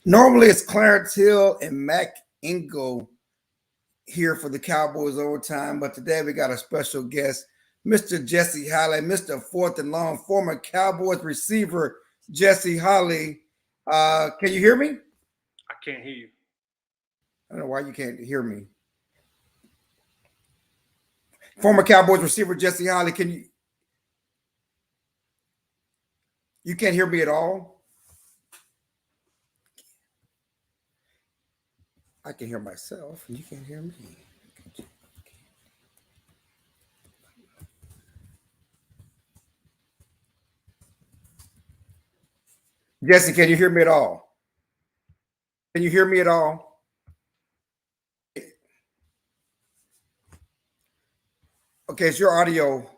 Normally it's Clarence Hill and Mac Ingle here for the Cowboys Overtime, but today we got a special guest, Mr. Jesse Holley, Mr. Fourth and Long, former Cowboys receiver Jesse Holley. Can you hear me? I can't hear you. I don't know why you can't hear me. Former Cowboys receiver Jesse Holley, can you? You can't hear me at all? I can hear myself, and you can't hear me. Jesse, can you hear me at all? Can you hear me at all? Okay, it's your audio.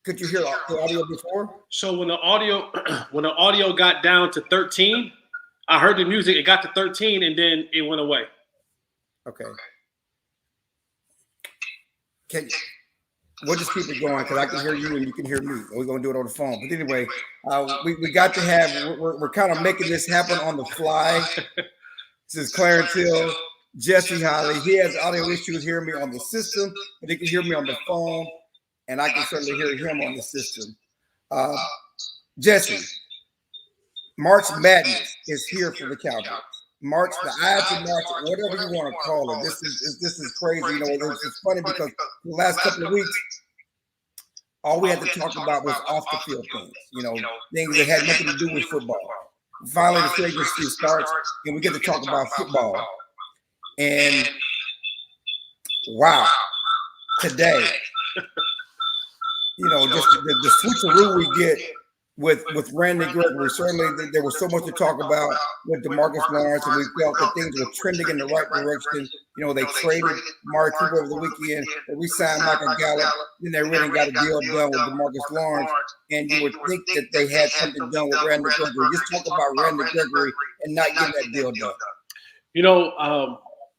Could you hear the audio before? So when the audio got down to 13, I heard the music. It got to 13, and then it went away. Okay. We'll just keep it going because I can hear you and you can hear me. We're gonna do it on the phone. But anyway, we got to have. We're kind of making this happen on the fly. This is Clarence Hill, Jesse Holley. He has audio issues hearing me on the system, but he can hear me on the phone, and I can certainly hear him on the system. Jesse, March Madness is here for the Cowboys. March, the Ides of March, whatever you want to call it. This is crazy. You know, it's funny because the last couple of weeks, all we had to talk about was off the field things. You know, things that had nothing to do with football. Finally, the free agency starts, and we get to talk about football. And wow, today, you know, just the switcheroo we get with Randy Gregory. Certainly, there was so much to talk about with DeMarcus Lawrence, and we felt that things were trending in the right direction. You know, they traded Mari Cooper over the weekend, they re-signed Michael Gallup, then they really got a deal done with DeMarcus Lawrence, and you would think that they had something done with Randy Gregory. Just talk about Randy Gregory and not getting that deal done. You know,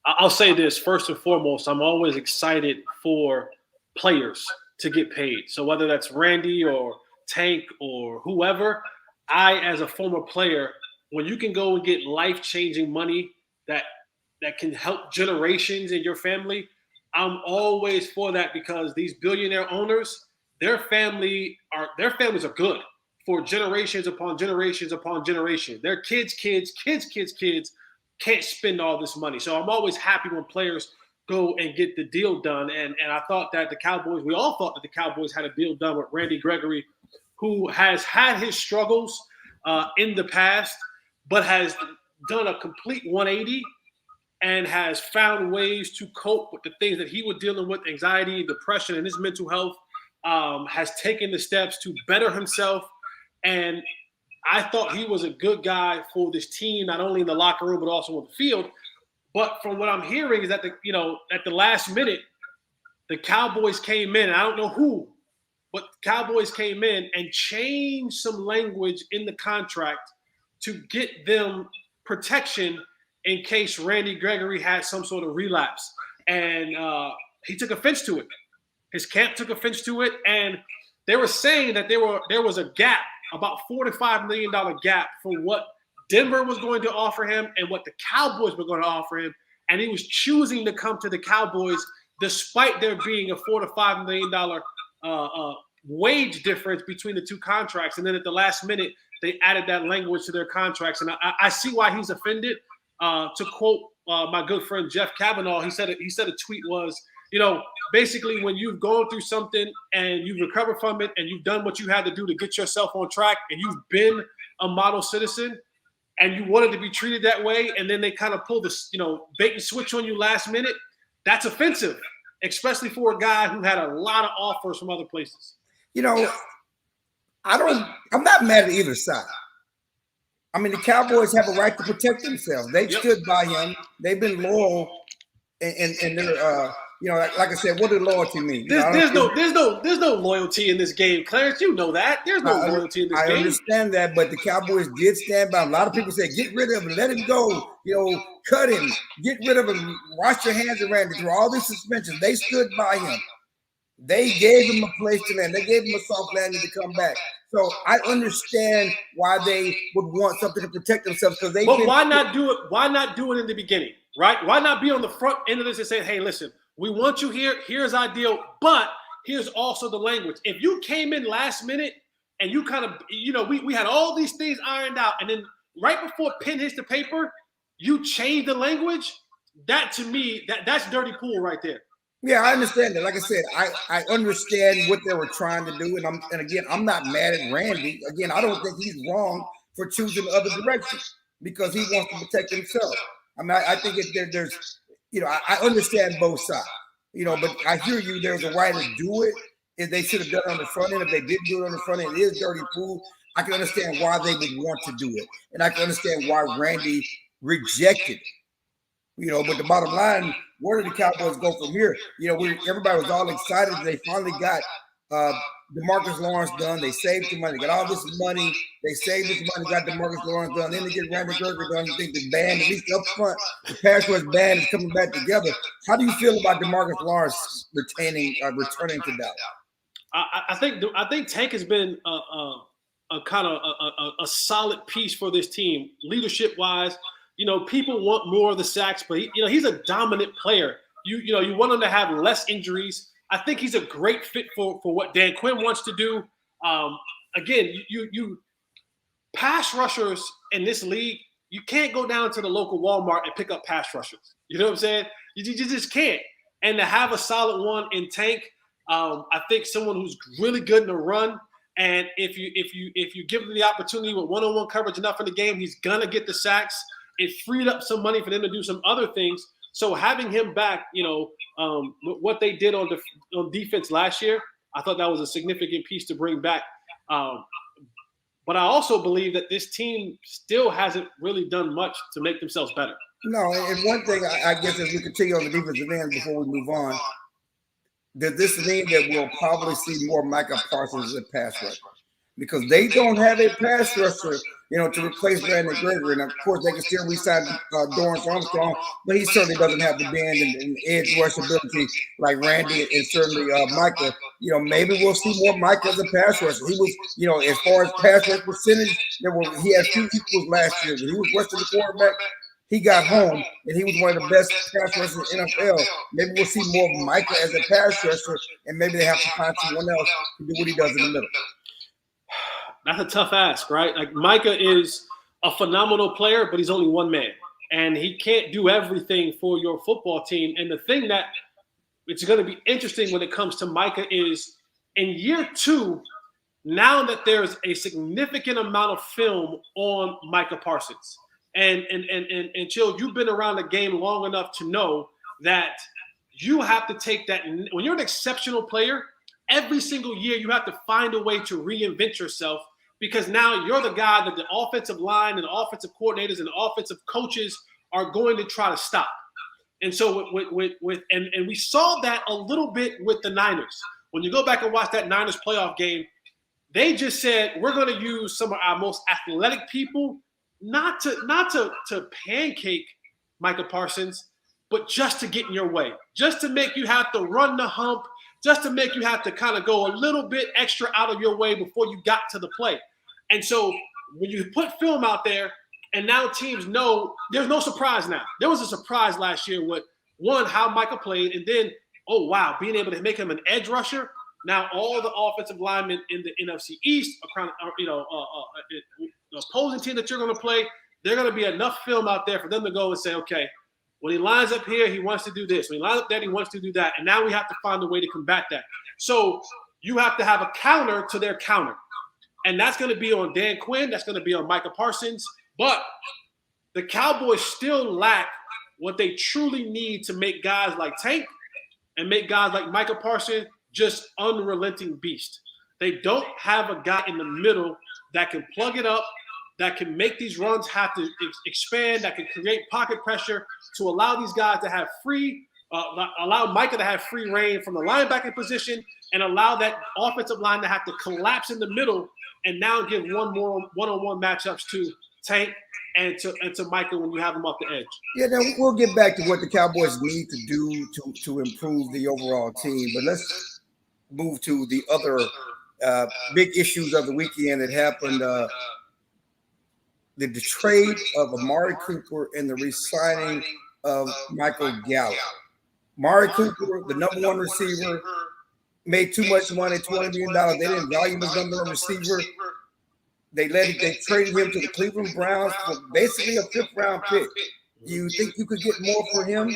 I'll say this first and foremost. I'm always excited for players to get paid. So whether that's Randy or Tank or whoever, I, as a former player, when you can go and get life-changing money that can help generations in your family, I'm always for that because these billionaire owners, their families are good for generations upon generations upon generations. Their kids can't spend all this money. So I'm always happy when players go and get the deal done. And I thought that we all thought that the Cowboys had a deal done with Randy Gregory, who has had his struggles in the past, but has done a complete 180 and has found ways to cope with the things that he was dealing with, anxiety, depression, and his mental health, has taken the steps to better himself. And I thought he was a good guy for this team, not only in the locker room, but also on the field. But from what I'm hearing is that at the last minute, the Cowboys came in. I don't know who, but the Cowboys came in and changed some language in the contract to get them protection in case Randy Gregory had some sort of relapse. And he took offense to it. His camp took offense to it. And they were saying that there was a gap, about $4 to $5 million gap for what Denver was going to offer him and what the Cowboys were going to offer him. And he was choosing to come to the Cowboys despite there being a $4 to $5 million wage difference between the two contracts. And then at the last minute, they added that language to their contracts. And I see why he's offended. To quote my good friend Jeff Kavanaugh, he said a tweet was, you know, basically when you've gone through something and you've recovered from it and you've done what you had to do to get yourself on track and you've been a model citizen and you wanted to be treated that way, and then they kind of pull this, bait and switch on you last minute, that's offensive, especially for a guy who had a lot of offers from other places. You know, I'm not mad at either side. I mean, the Cowboys have a right to protect themselves. They stood by him. They've been loyal and they're like I said, what does loyalty mean? There's no loyalty in this game, Clarence. You know that. There's no loyalty in this game. I understand that, but the Cowboys did stand by him. A lot of people say, get rid of him, let him go, cut him, get rid of him, wash your hands around it. Through all these suspensions, they stood by him. They gave him a place to land. They gave him a soft landing to come back. So I understand why they would want something to protect themselves because they. But why not do it? Why not do it in the beginning, right? Why not be on the front end of this and say, "Hey, listen, we want you here. Here's our deal, but here's also the language." If you came in last minute and you kind of, we had all these things ironed out, and then right before pen hits the paper, you change the language. That to me, that's dirty pool right there. Yeah, I understand that. Like I said, I understand what they were trying to do, and again, I'm not mad at Randy. Again, I don't think he's wrong for choosing the other direction because he wants to protect himself. I mean, I think there's, I understand both sides, but I hear you. There's a way to do it. If they should have done it on the front end, if they did do it on the front end, it is dirty pool. I can understand why they would want to do it, and I can understand why Randy rejected it. But the bottom line, where did the Cowboys go from here? Everybody was all excited. They finally got DeMarcus Lawrence done. They saved the money, got all this money. They saved this money, got DeMarcus Lawrence done. Then they get Randy Gregory done. You think the band, at least up front, the pass rush band is coming back together. How do you feel about DeMarcus Lawrence returning to Dallas? I think Tank has been a kind of a solid piece for this team, leadership wise. People want more of the sacks, but he's a dominant player. You want him to have less injuries. I think he's a great fit for what Dan Quinn wants to do. Again, you pass rushers in this league, you can't go down to the local Walmart and pick up pass rushers. You know what I'm saying? You just can't. And to have a solid one in Tank, I think someone who's really good in the run. And if you give him the opportunity with one-on-one coverage enough in the game, he's gonna get the sacks. It freed up some money for them to do some other things. So having him back, what they did on defense last year, I thought that was a significant piece to bring back. But I also believe that this team still hasn't really done much to make themselves better. No, and one thing I guess as we continue on the defensive end before we move on, does this mean that we'll probably see more Micah Parsons as a pass rusher? Because they don't have a pass rusher, to replace Brandon Gregory. And, of course, they can still re-sign Dorrance Armstrong, but he certainly doesn't have the bend and edge rush ability like Randy and certainly Micah. Maybe we'll see more Micah as a pass rusher. He was, as far as pass rush percentage, he had 2 equals last year. When he was rushing the quarterback, he got home, and he was one of the best pass rushers in the NFL. Maybe we'll see more of Micah as a pass rusher, and maybe they have to find someone else to do what he does in the middle. That's a tough ask, right? Like Micah is a phenomenal player, but he's only one man, and he can't do everything for your football team. And the thing that it's going to be interesting when it comes to Micah is in year 2, now that there's a significant amount of film on Micah Parsons, and Chill, you've been around the game long enough to know that you have to take that when you're an exceptional player. Every single year, you have to find a way to reinvent yourself because now you're the guy that the offensive line and the offensive coordinators and the offensive coaches are going to try to stop. And so and we saw that a little bit with the Niners. When you go back and watch that Niners playoff game, they just said, we're going to use some of our most athletic people, not to pancake Micah Parsons, but just to get in your way, just to make you have to run the hump, just to make you have to kind of go a little bit extra out of your way before you got to the play. And so when you put film out there and now teams know there's no surprise now. There was a surprise last year with, one, how Micah played, and then, oh, wow, being able to make him an edge rusher. Now all the offensive linemen in the NFC East, the opposing team that you're going to play, there's going to be enough film out there for them to go and say, okay, when he lines up here, he wants to do this. When he lines up there, he wants to do that. And now we have to find a way to combat that. So you have to have a counter to their counter. And that's going to be on Dan Quinn. That's going to be on Micah Parsons. But the Cowboys still lack what they truly need to make guys like Tank and make guys like Micah Parsons just unrelenting beast. They don't have a guy in the middle that can plug it up that can make these runs have to expand, that can create pocket pressure to allow these guys to have allow Micah to have free reign from the linebacking position and allow that offensive line to have to collapse in the middle and now give one-on-one matchups to Tank and to Micah when you have him off the edge. Yeah, now we'll get back to what the Cowboys need to do to improve the overall team, but let's move to the other big issues of the weekend that happened. The trade of Amari Cooper and the re-signing of Michael Gallup. Amari Cooper, the number one receiver, made too much money, $20 million. They didn't value him as number one receiver. They traded him to the Cleveland Browns for basically a fifth-round pick. Do you think you could get more for him?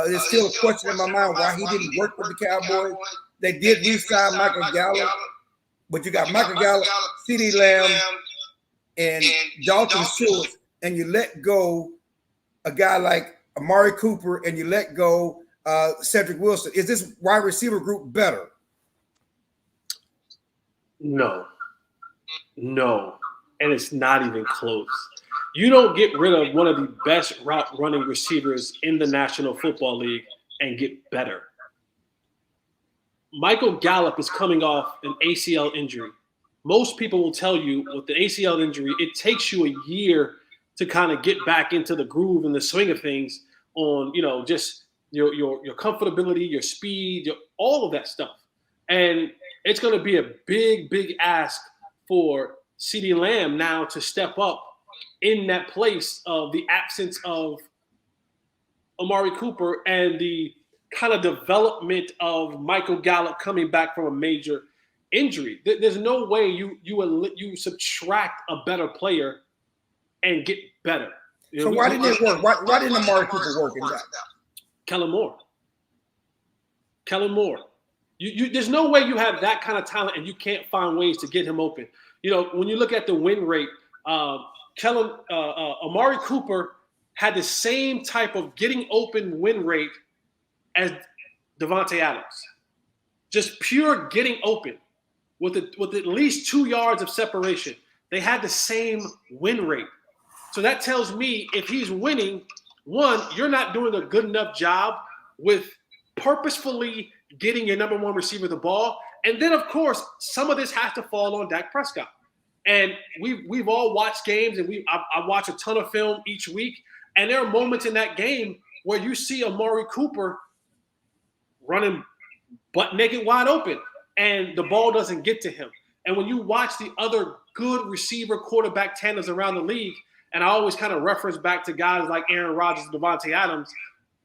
There's still a question in my mind why he didn't work with the Cowboys. They did re-sign Michael Gallup, but you got Michael Gallup, CeeDee Lamb, and Dalton Schultz, and you let go a guy like Amari Cooper, and you let go Cedric Wilson. Is this wide receiver group better? No, and it's not even close. You don't get rid of one of the best route running receivers in the National Football League and get better. Michael Gallup is coming off an ACL injury. Most people will tell you with the ACL injury, it takes you a year to kind of get back into the groove and the swing of things on, just your comfortability, your speed, all of that stuff. And it's going to be a big ask for CeeDee Lamb now to step up in that place of the absence of Amari Cooper and the kind of development of Michael Gallup coming back from a major injury. There's no way you subtract a better player and get better. So why didn't it work? Why didn't Amari Cooper work in that? Kellen Moore. There's no way you have that kind of talent and you can't find ways to get him open. When you look at the win rate, Amari Cooper had the same type of getting open win rate as Davante Adams. Just pure getting open with at least 2 yards of separation. They had the same win rate. So that tells me if he's winning, one, you're not doing a good enough job with purposefully getting your number one receiver the ball. And then, of course, some of this has to fall on Dak Prescott. And we've all watched games, and I watch a ton of film each week. And there are moments in that game where you see Amari Cooper running butt naked wide open, and the ball doesn't get to him. And when you watch the other good receiver quarterback tandems around the league, and I always kind of reference back to guys like Aaron Rodgers and Davante Adams,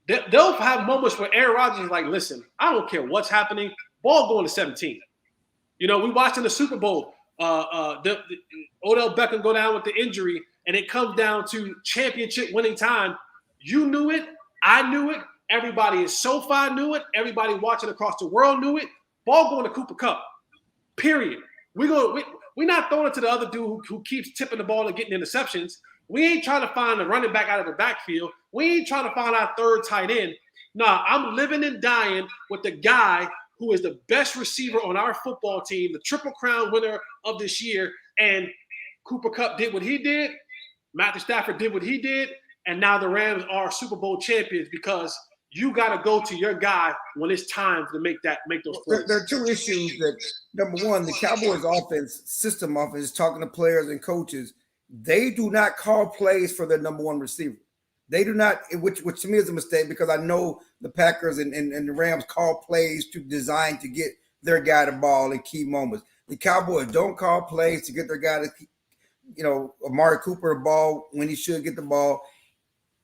they'll have moments where Aaron Rodgers is like, listen, I don't care what's happening. Ball going to 17. We watched in the Super Bowl, Odell Beckham go down with the injury, and it comes down to championship winning time. You knew it. I knew it. Everybody in SoFi knew it. Everybody watching across the world knew it. Ball going to Cooper Kupp. Period. We're not throwing it to the other dude who keeps tipping the ball and getting interceptions. We ain't trying to find a running back out of the backfield. We ain't trying to find our third tight end. Nah, I'm living and dying with the guy who is the best receiver on our football team, the Triple Crown winner of this year. And Cooper Kupp did what he did. Matthew Stafford did what he did. And now the Rams are Super Bowl champions because you got to go to your guy when it's time to make those plays. There are two issues that, number one, the Cowboys system offense, talking to players and coaches, they do not call plays for their number one receiver. They do not, which to me is a mistake because I know the Packers and the Rams call plays to design to get their guy the ball in key moments. The Cowboys don't call plays to get their guy to, Amari Cooper the ball when he should get the ball.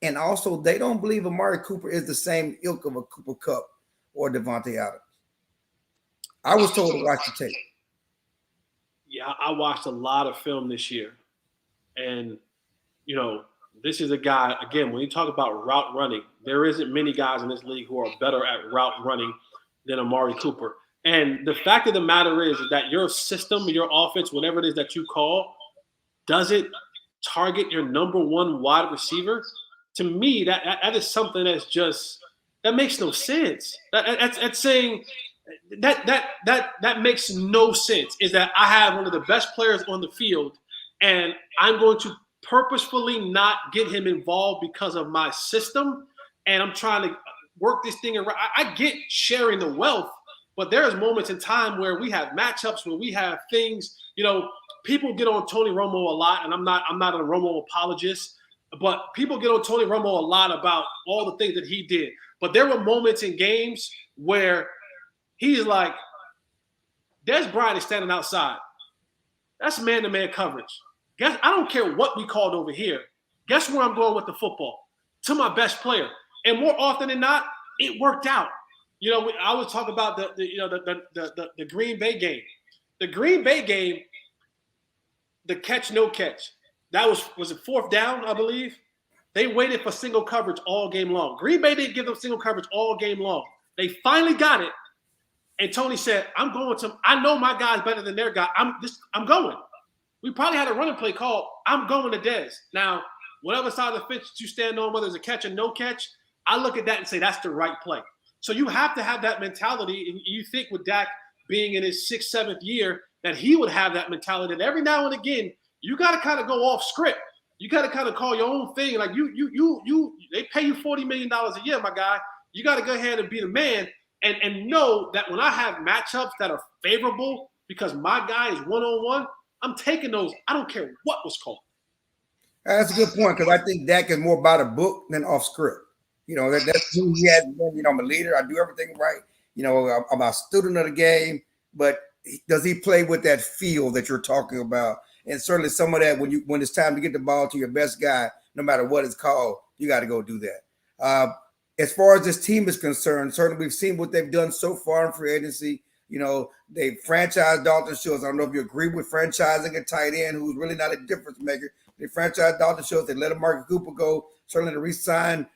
And also, they don't believe Amari Cooper is the same ilk of a Cooper Kupp or Davante Adams. I was told to watch the tape. Yeah, I watched a lot of film this year. And, this is a guy, again, when you talk about route running, there isn't many guys in this league who are better at route running than Amari Cooper. And the fact of the matter is that your system, your offense, whatever it is that you call, doesn't target your number one wide receiver. To me, that is something that makes no sense. That's saying that makes no sense. Is that I have one of the best players on the field, and I'm going to purposefully not get him involved because of my system, and I'm trying to work this thing around. I get sharing the wealth, but there's moments in time where we have matchups, where we have things, people get on Tony Romo a lot, and I'm not a Romo apologist, but people get on Tony Romo a lot about all the things that he did. But there were moments in games where he's like, Des Bryant is standing outside. That's man-to-man coverage. I don't care what we called over here. Guess where I'm going with the football? To my best player. And more often than not, it worked out. I would talk about the Green Bay game. The Green Bay game, the catch, no catch. That was it fourth down, I believe? They waited for single coverage all game long. Green Bay didn't give them single coverage all game long. They finally got it. And Tony said, I know my guy's better than their guy. I'm going. We probably had a running play called, I'm going to Dez. Now, whatever side of the fence you stand on, whether it's a catch or no catch, I look at that and say that's the right play. So you have to have that mentality. And you think with Dak being in his 6th, 7th year, that he would have that mentality. And every now and again, you got to kind of go off script. You got to kind of call your own thing. Like they pay you $40 million a year, my guy. You got to go ahead and be the man and know that when I have matchups that are favorable because my guy is one-on-one, I'm taking those. I don't care what was called. That's a good point, because I think Dak is more about a book than off script. That's who he has been. I'm a leader. I do everything right. I'm a student of the game, but does he play with that feel that you're talking about? And certainly some of that when it's time to get the ball to your best guy, no matter what it's called, you got to go do that. As far as this team is concerned, certainly we've seen what they've done so far in free agency. They franchised Dalton Schultz. I don't know if you agree with franchising a tight end who's really not a difference maker. They franchised Dalton Schultz. They let Marcus Cooper go. Certainly to re-sign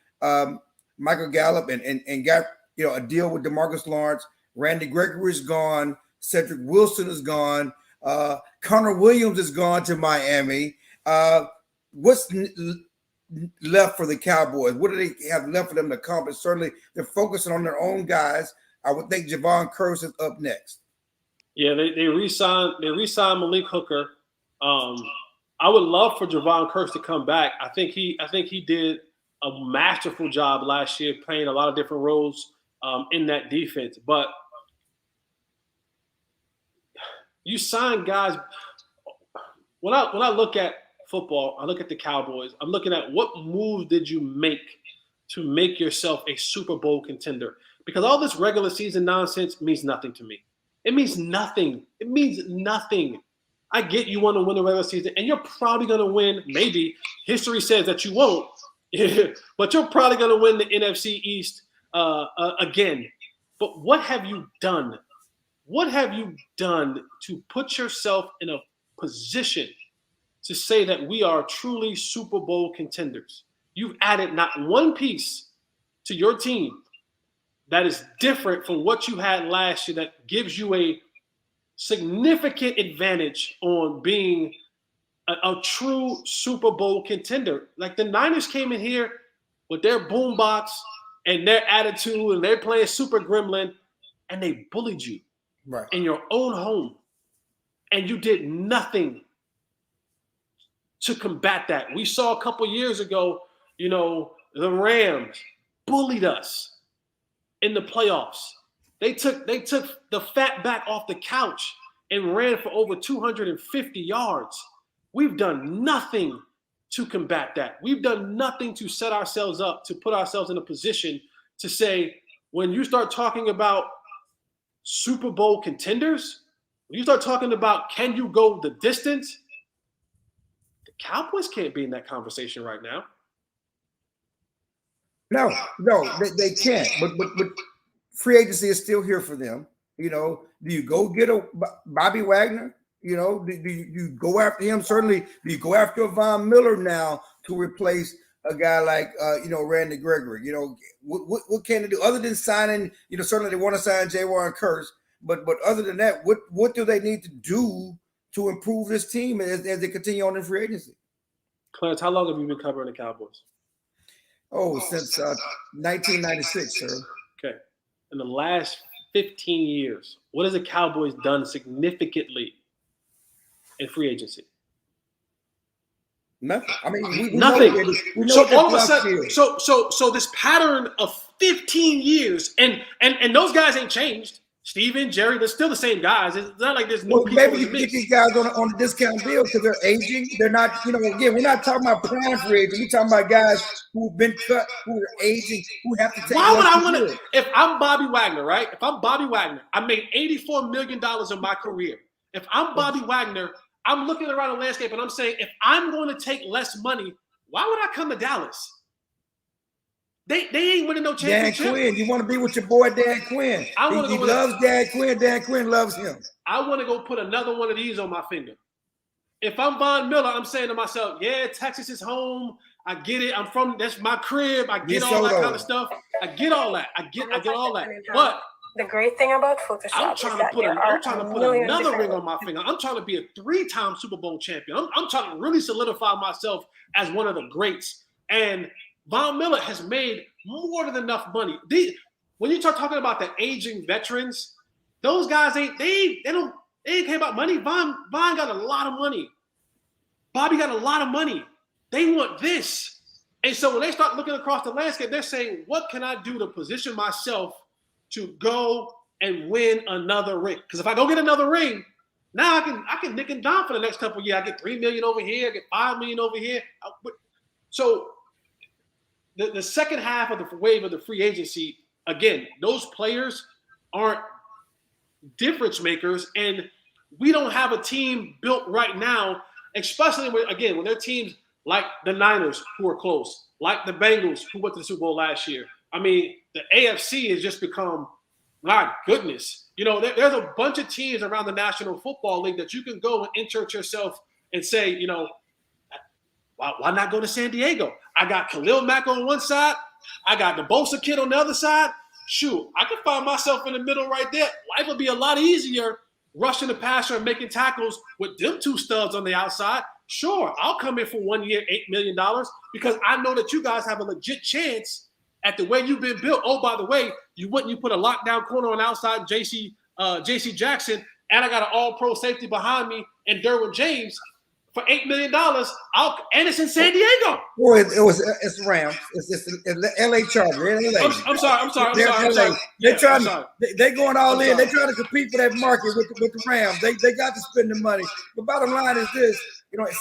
Michael Gallup and got a deal with DeMarcus Lawrence. Randy Gregory is gone. Cedric Wilson is gone. Connor Williams is gone to Miami. What's left for the Cowboys? What do they have left for them to accomplish? Certainly, they're focusing on their own guys. I would think Javon Curse is up next. Yeah, they re-signed Malik Hooker. I would love for Javon Curse to come back. I think he did a masterful job last year, playing a lot of different roles in that defense. But you sign guys. When I look at football, I look at the Cowboys. I'm looking at what move did you make to make yourself a Super Bowl contender? Because all this regular season nonsense means nothing to me. It means nothing. It means nothing. I get you want to win the regular season, and you're probably going to win. Maybe history says that you won't, but you're probably going to win the NFC East again. But what have you done? What have you done to put yourself in a position to say that we are truly Super Bowl contenders? You've added not one piece to your team that is different from what you had last year that gives you a significant advantage on being a true Super Bowl contender. Like the Niners came in here with their boombox and their attitude, and they're playing Super Gremlin, and they bullied you in your own home. And you did nothing to combat that. We saw a couple years ago, the Rams bullied us in the playoffs. They took the fat back off the couch and ran for over 250 yards. We've done nothing to combat that. We've done nothing to set ourselves up, to put ourselves in a position to say, when you start talking about Super Bowl contenders, when you start talking about can you go the distance, the Cowboys can't be in that conversation right now. No, they can't. But free agency is still here for them. Do you go get a Bobby Wagner? Do you go after him? Certainly, do you go after a Von Miller now to replace a guy like Randy Gregory? What can they do other than signing? Certainly they want to sign Javon Curse, but other than that, what do they need to do to improve this team as they continue on in free agency? Clarence, how long have you been covering the Cowboys? Since 1996, sir. Okay. In the last 15 years, what has the Cowboys done significantly in free agency? Nothing. I mean, we nothing. We know So all of a sudden, so this pattern of 15 years, and those guys ain't changed. Steven, Jerry, they're still the same guys. It's not like there's new people. Maybe you can get these guys on a discount deal because they're aging. They're not, again, we're not talking about prime free agents. We're talking about guys who've been cut, who are aging, who have to take. Why would I want to? If I'm Bobby Wagner, right? If I'm Bobby Wagner, I made $84 million in my career. If I'm Bobby Wagner, I'm looking around the landscape and I'm saying, if I'm going to take less money, why would I come to Dallas? They ain't winning no championship. Dan Quinn, you want to be with your boy Dan Quinn. He loves Dan Quinn. Dan Quinn loves him. I want to go put another one of these on my finger. If I'm Von Miller, I'm saying to myself, yeah, Texas is home. I get it. That's my crib. I get all that kind of stuff. I get all that. I get all that. But the great thing about Photoshop I'm trying to put another ring on my finger. I'm trying to be a 3-time Super Bowl champion. I'm trying to really solidify myself as one of the greats. And Von Miller has made more than enough money. When you start talking about the aging veterans, those guys ain't care about money. Von got a lot of money. Bobby got a lot of money. They want this. And so when they start looking across the landscape, they're saying, what can I do to position myself to go and win another ring? Because if I go get another ring, now I can nick and dime for the next couple of years. I get $3 million over here, I get $5 million over here. So the second half of the wave of the free agency, again, those players aren't difference makers, and we don't have a team built right now, especially when they're teams like the Niners who are close, like the Bengals who went to the Super Bowl last year. I mean, the AFC has just become, my goodness. There's a bunch of teams around the National Football League that you can go and insert yourself and say, why not go to San Diego? I got Khalil Mack on one side. I got the Bosa kid on the other side. Shoot, I could find myself in the middle right there. Life would be a lot easier rushing the passer and making tackles with them two studs on the outside. Sure, I'll come in for 1 year, $8 million, because I know that you guys have a legit chance at the way you've been built. Oh, by the way, you put a lockdown corner on the outside, J.C. Jackson, and I got an all-pro safety behind me and Derwin James. For $8 million, and it's in San Diego. Boy, it's Rams. It's L.A. Chargers. I'm sorry. They're going all in. They're trying to compete for that market with the Rams. They got to spend the money. The bottom line is this: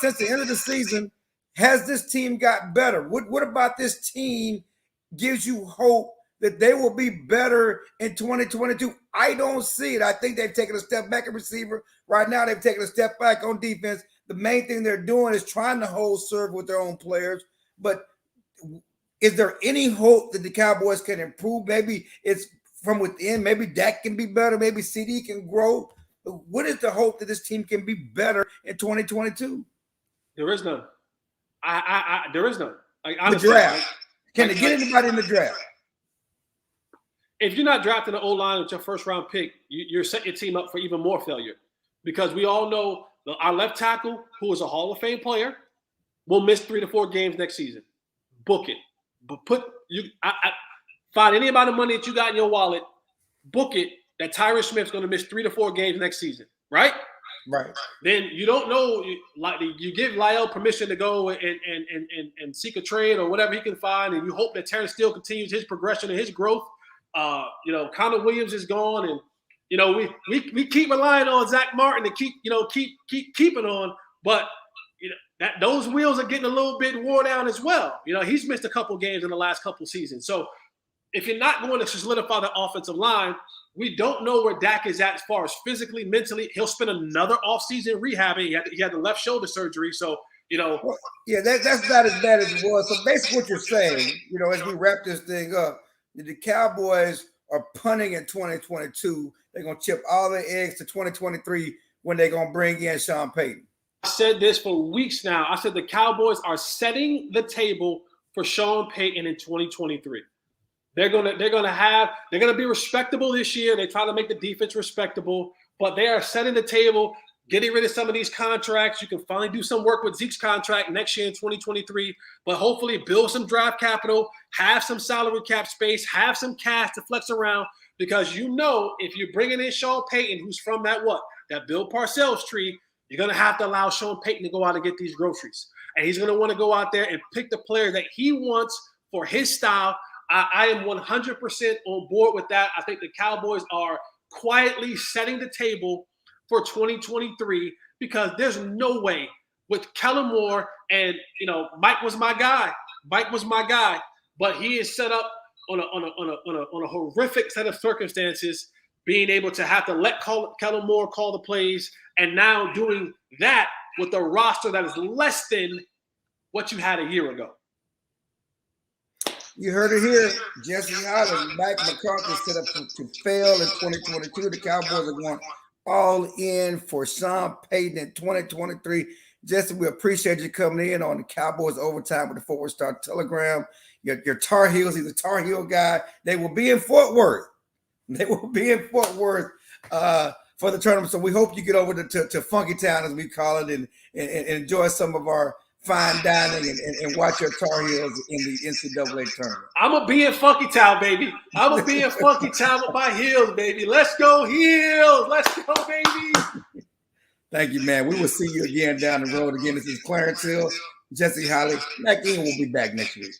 since the end of the season, has this team got better? What about this team gives you hope that they will be better in 2022? I don't see it. I think they've taken a step back at receiver. Right now, they've taken a step back on defense. The main thing they're doing is trying to hold serve with their own players. But is there any hope that the Cowboys can improve? Maybe it's from within. Maybe Dak can be better. Maybe CD can grow. What is the hope that this team can be better in 2022? There is none. There is none. The draft. Can they get anybody in the draft? If you're not drafting an O-line with your first-round pick, you're setting your team up for even more failure. Because we all know our left tackle, who is a Hall of Fame player, will miss 3 to 4 games next season. Book it. But find any amount of money that you got in your wallet, book it that Tyrus Smith's going to miss 3 to 4 games next season, right? Right. Then you don't know, like you give Lyle permission to go and seek a trade or whatever he can find, and you hope that Terrence Steele continues his progression and his growth. Connor Williams is gone, and we keep relying on Zach Martin to keep keeping on, but that those wheels are getting a little bit worn down as well. He's missed a couple games in the last couple seasons. So if you're not going to solidify the offensive line, we don't know where Dak is at as far as physically, mentally. He'll spend another offseason rehabbing. He had the left shoulder surgery, so Well, yeah, that's not as bad as it was. So basically, what you're saying, as we wrap this thing up, the Cowboys are punting in 2022. They're going to chip all their eggs to 2023 when they're going to bring in Sean Payton. I said this for weeks now. I said the Cowboys are setting the table for Sean Payton in 2023. They're gonna be respectable this year. They try to make the defense respectable, but they are setting the table, getting rid of some of these contracts. You can finally do some work with Zeke's contract next year in 2023, but hopefully build some draft capital, have some salary cap space, have some cash to flex around, because if you're bringing in Sean Payton, who's from that Bill Parcells tree, You're going to have to allow Sean Payton to go out and get these groceries. And he's going to want to go out there and pick the player that he wants for his style. I am 100% on board with that. I think the Cowboys are quietly setting the table for 2023 because there's no way with Kellen Moore and, Mike was my guy. But he is set up on a horrific set of circumstances, being able to have to let Kellen Moore call the plays, and now doing that with a roster that is less than what you had a year ago. You heard it here. Jesse Holley, Mike McCarthy set up to fail in 2022. The Cowboys are going all in for Sean Payton in 2023. Jesse, we appreciate you coming in on the Cowboys Overtime with the Forward Star Telegram. Your Tar Heels, he's a Tar Heel guy. They will be in Fort Worth. For the tournament. So we hope you get over to Funky Town, as we call it, and enjoy some of our fine dining and watch your Tar Heels in the NCAA tournament. I'm going to be in Funky Town, baby. I'm going to be in Funky Town with my heels, baby. Let's go Heels. Let's go, baby. Thank you, man. We will see you again down the road. Again, this is Clarence Hill, Jesse Holley. Mac Ian will be back next week.